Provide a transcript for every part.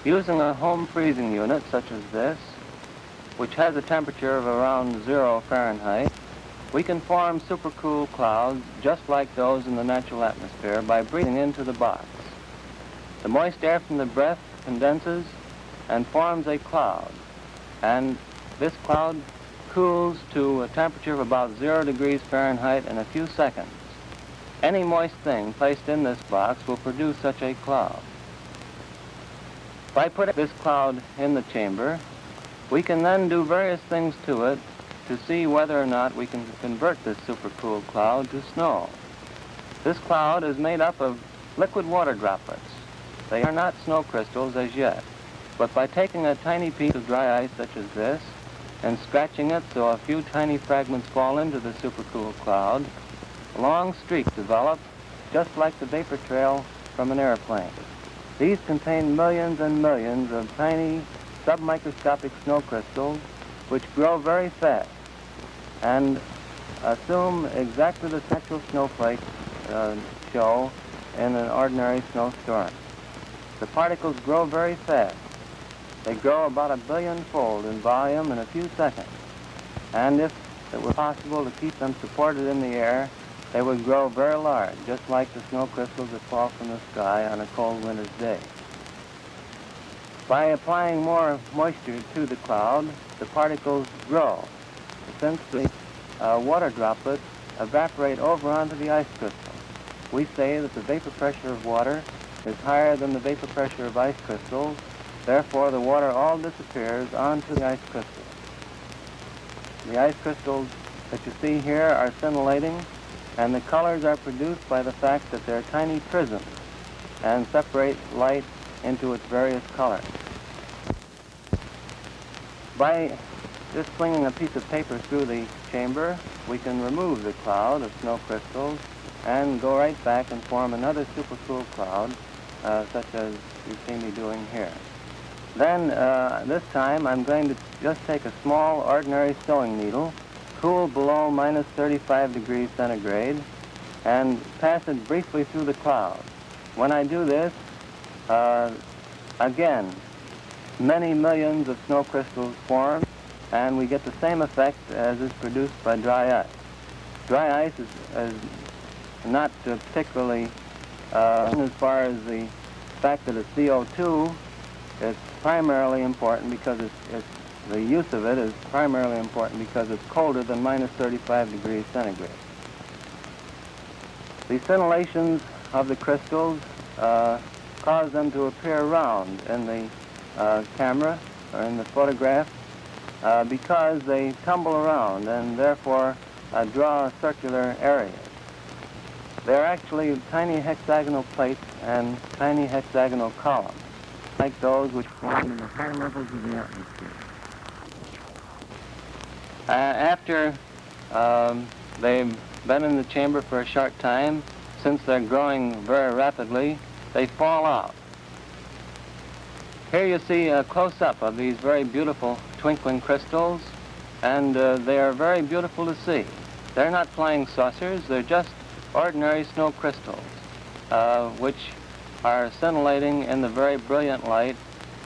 Using a home freezing unit such as this, which has a temperature of around 0 Fahrenheit, we can form supercool clouds just like those in the natural atmosphere by breathing into the box. The moist air from the breath condenses and forms a cloud, and this cloud cools to a temperature of about 0 degrees Fahrenheit in a few seconds. Any moist thing placed in this box will produce such a cloud. By putting this cloud in the chamber, we can then do various things to it to see whether or not we can convert this supercooled cloud to snow. This cloud is made up of liquid water droplets. They are not snow crystals as yet, but by taking a tiny piece of dry ice such as this and scratching it so a few tiny fragments fall into the supercooled cloud, long streaks develop just like the vapor trail from an airplane. These contain millions and millions of tiny submicroscopic snow crystals which grow very fast and assume exactly the natural snowflakes show in an ordinary snowstorm. The particles grow very fast. They grow about 1 billion-fold in volume in a few seconds. And if it were possible to keep them supported in the air, they would grow very large, just like the snow crystals that fall from the sky on a cold winter's day. By applying more moisture to the cloud, the particles grow. Since the water droplets evaporate over onto the ice crystal, we say that the vapor pressure of water is higher than the vapor pressure of ice crystals. Therefore, the water all disappears onto the ice crystals. The ice crystals that you see here are scintillating, and the colors are produced by the fact that they're tiny prisms and separate light into its various colors. By just flinging a piece of paper through the chamber, we can remove the cloud of snow crystals and go right back and form another supercooled cloud, such as you see me doing here. Then, this time, I'm going to just take a small, ordinary sewing needle, cool below minus 35 degrees centigrade, and pass it briefly through the cloud. When I do this, again, many millions of snow crystals form, and we get the same effect as is produced by dry ice. Dry ice is not particularly, as far as the fact that it's CO2, it's primarily important because the use of it is primarily important because it's colder than minus 35 degrees centigrade. The scintillations of the crystals cause them to appear round in the camera or in the photograph because they tumble around and therefore draw circular areas. They're actually tiny hexagonal plates and tiny hexagonal columns, like those which form in the high levels of the atmosphere. After they've been in the chamber for a short time, since they're growing very rapidly, they fall out. Here you see a close-up of these very beautiful twinkling crystals, and they are very beautiful to see. They're not flying saucers, they're just ordinary snow crystals, which are scintillating in the very brilliant light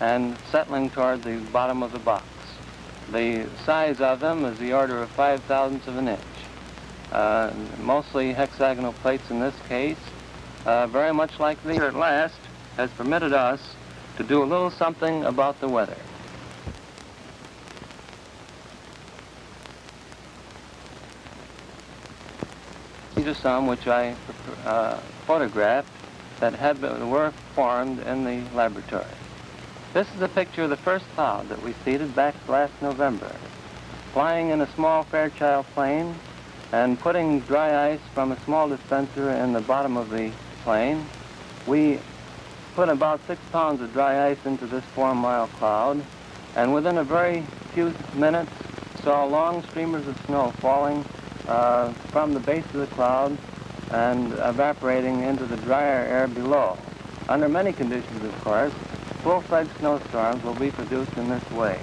and settling toward the bottom of the box. The size of them is the order of 5/1000 of an inch. Mostly hexagonal plates in this case, very much like these. At last has permitted us to do a little something about the weather. These are some which I photographed that were formed in the laboratory. This is a picture of the first cloud that we seeded back last November. Flying in a small Fairchild plane and putting dry ice from a small dispenser in the bottom of the plane, we put about 6 pounds of dry ice into this 4-mile cloud, and within a very few minutes saw long streamers of snow falling from the base of the cloud and evaporating into the drier air below. Under many conditions, of course, full-fledged snowstorms will be produced in this way.